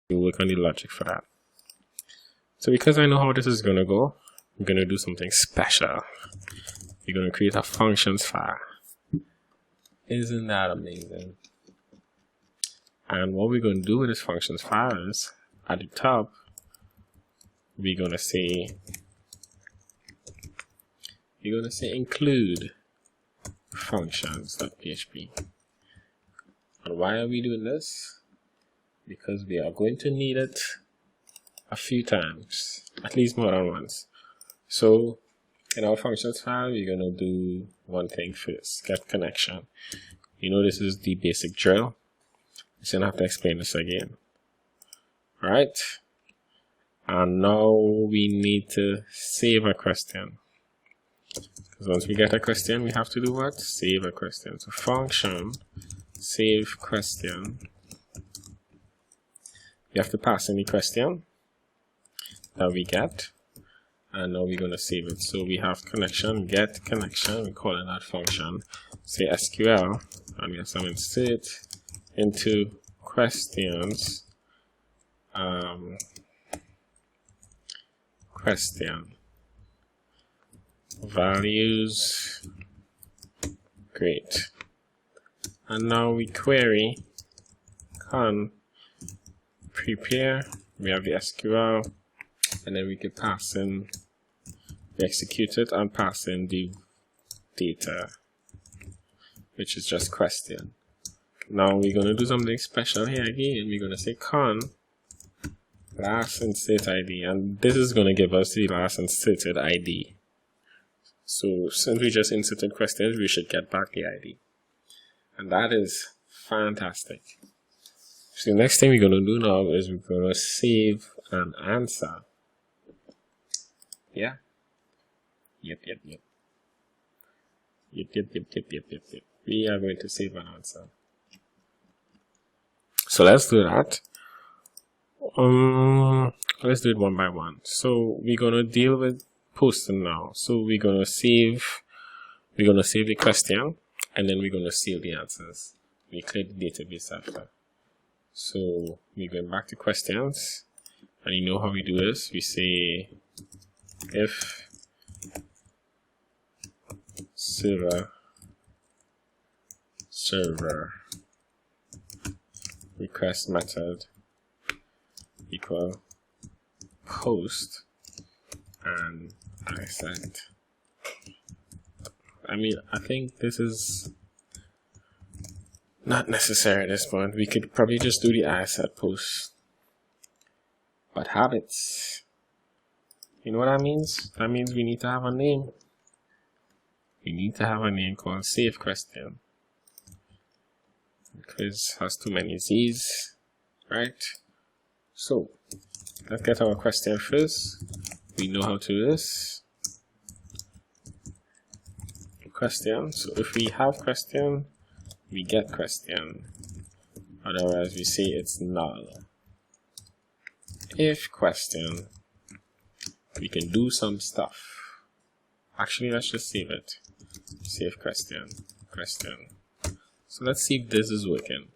We'll work on the logic for that. So because I know how this is going to go, I'm going to do something special. We're going to create a functions file. Isn't that amazing? And what we're going to do with this functions file is, at the top, we're going to say include functions.php. And why are we doing this? Because we are going to need it a few times, at least more than once. So in our functions file, we're going to do one thing first: get connection. You know, this is the basic drill. You shouldn't have to explain this again. Right? And now we need to save a question. Because once we get a question, we have to do what? Save a question. So function save question. We have to pass in the question that we get, and now we're going to save it. So we have connection, get connection, we call it that function, say SQL, and we have some insert into questions, question values. Great. And now we query con prepare. We have the SQL, and then we can pass in, execute it and pass in the data, which is just question. Now we're going to do something special here again. We're going to say con last insert ID, and this is going to give us the last inserted ID. So since we just inserted questions, we should get back the ID. And that is fantastic. So the next thing we're going to do now is we're going to save an answer. Yeah? Yep. We are going to save an answer. So let's do that. Let's do it one by one. So we're going to deal with posting now. So we're going to save the question, and then we're going to save the answers. We clear the database after. So we're going back to questions, and you know how we do this. We say if server request method equal post, and I sent. I mean, I think this is not necessary at this point. We could probably just do the I set post. But habits, you know what that means? That means we need to have a name. We need to have a name called save question. Because it has too many Z's, right? So let's get our question first. We know how to do this. Question. So if we have question, we get question. Otherwise, we say it's null. If question, we can do some stuff. Actually, let's just save it. Save question. So let's see if this is working.